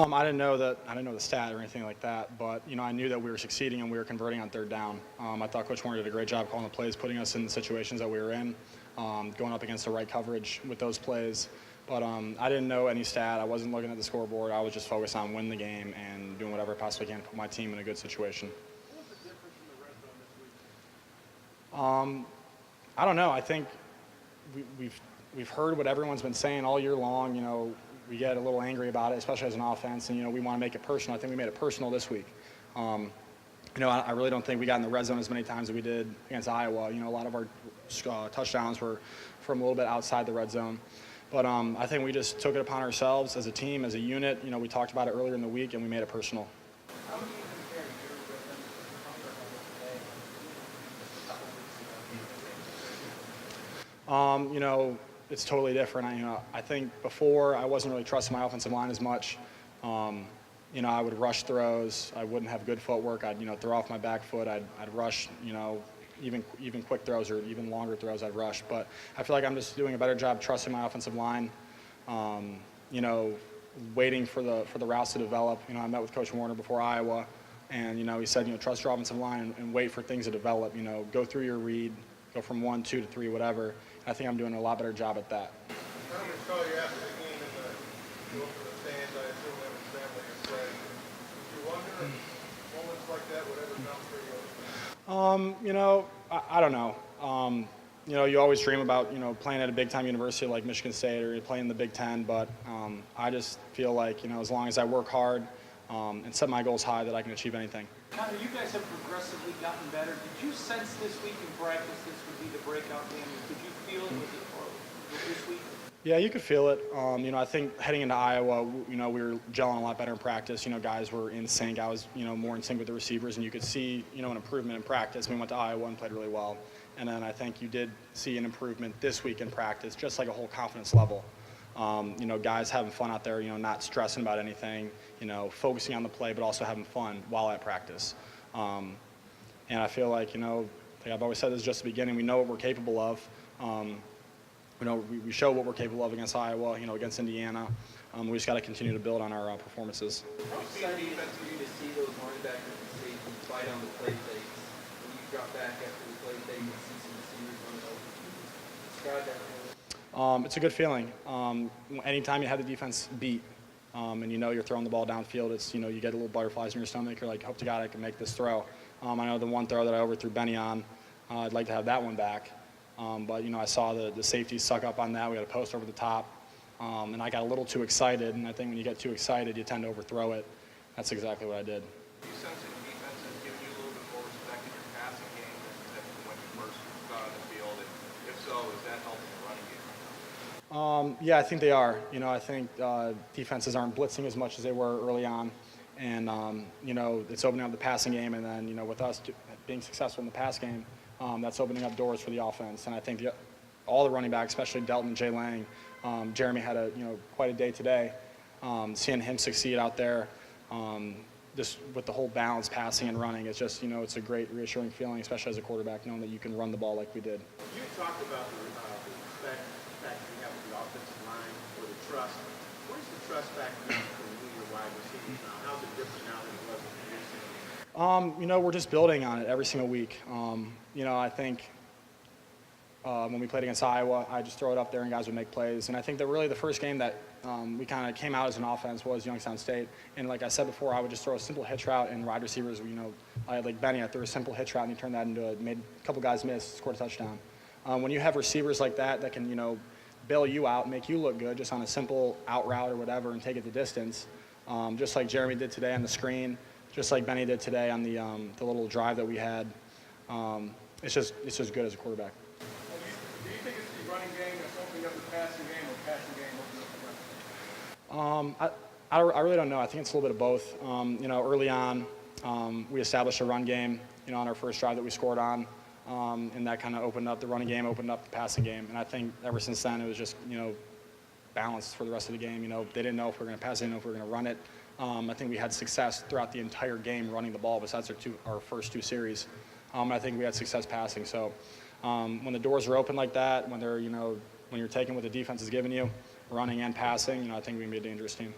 I didn't know the stat or anything like that, but I knew that we were succeeding and we were converting on third down. I thought Coach Warner did a great job calling the plays, putting us in the situations that we were in, going up against the right coverage with those plays. But I didn't know any stat. I wasn't looking at the scoreboard. I was just focused on winning the game and doing whatever I possibly can to put my team in a good situation. What was the difference in the red zone this week? I don't know. I think we've heard what everyone's been saying all year long. We get a little angry about it, especially as an offense, and we want to make it personal. I think we made it personal this week. I really don't think we got in the red zone as many times as we did against Iowa. A lot of our touchdowns were from a little bit outside the red zone. But I think we just took it upon ourselves as a team, as a unit. We talked about it earlier in the week, and we made it personal. How would you compare your rhythm to the comfort level today? It's totally different. I think before I wasn't really trusting my offensive line as much. I would rush throws. I wouldn't have good footwork. I'd throw off my back foot. I'd rush. Even quick throws or even longer throws I'd rush. But I feel like I'm just doing a better job trusting my offensive line. Waiting for the routes to develop. I met with Coach Warner before Iowa, and he said trust your offensive line and wait for things to develop. Go through your read, go from 1, 2 to 3, whatever. I think I'm doing a lot better job at that. How many saw you after the game in the go for the stands? I assume that was family and friends. Did you wonder if moments like that would ever come for you? I don't know. You always dream about playing at a big time university like Michigan State or playing in the Big Ten, but I just feel like as long as I work hard and set my goals high, that I can achieve anything. Connor, you guys have progressively gotten better. Did you sense this week in practice this would be the breakout game? Did you feel it this week? Yeah, you could feel it. I think heading into Iowa, we were gelling a lot better in practice. Guys were in sync. I was, more in sync with the receivers, and you could see, an improvement in practice. We went to Iowa and played really well. And then I think you did see an improvement this week in practice, just like a whole confidence level. Guys having fun out there, not stressing about anything, focusing on the play, but also having fun while at practice. And I feel like, like I've always said, this is just the beginning. We know what we're capable of. We show what we're capable of against Iowa, against Indiana. We just got to continue to build on our performances. How exciting is it for you to see those linebackers and safeties fight on the play fakes? When you drop back after the play fake and see some receivers run it over, describe that feeling. It's a good feeling. Anytime you have the defense beat and you're throwing the ball downfield, it's you get a little butterflies in your stomach. You're like, hope to God I can make this throw. I know the one throw that I overthrew Benny on, I'd like to have that one back. But I saw the safety suck up on that. We had a post over the top, and I got a little too excited. And I think when you get too excited, you tend to overthrow it. That's exactly what I did. Do you sense that the defense has given you a little bit more respect in your passing game than when you first got on the field? And if so, is that helping the running game? Yeah, I think they are. I think defenses aren't blitzing as much as they were early on, and it's opening up the passing game. And then with us being successful in the pass game, that's opening up doors for the offense. And I think all the running backs, especially Delton and Jay Lang, Jeremy had quite a day today. Seeing him succeed out there, just with the whole balance, passing and running, it's just it's a great reassuring feeling, especially as a quarterback, knowing that you can run the ball like we did. You talked about the respect that you have with the offensive line or the trust. What is the trust factor between you and your wide receivers now? How's it different now than it was a few years ago? We're just building on it every single week. I think when we played against Iowa, I just throw it up there and guys would make plays. And I think that really the first game that we kind of came out as an offense was Youngstown State. And like I said before, I would just throw a simple hitch route and wide receivers, I had like Benny, I threw a simple hitch route and he turned that into made a couple guys miss, scored a touchdown. When you have receivers like that can, bail you out, make you look good just on a simple out route or whatever and take it the distance, just like Jeremy did today on the screen, just like Benny did today on the little drive that we had. It's just good as a quarterback. Do you think it's the running game that's opening up the passing game or passing game opening up the running game? I really don't know. I think it's a little bit of both. Early on, we established a run game, on our first drive that we scored on, and that kind of opened up the running game, opened up the passing game. And I think ever since then, it was just, balanced for the rest of the game. They didn't know if we were going to pass it, they didn't know if we were going to run it. I think we had success throughout the entire game running the ball besides our first two series. I think we had success passing. So when the doors are open like that, when they're, when you're taking what the defense is giving you, running and passing, I think we can be a dangerous team.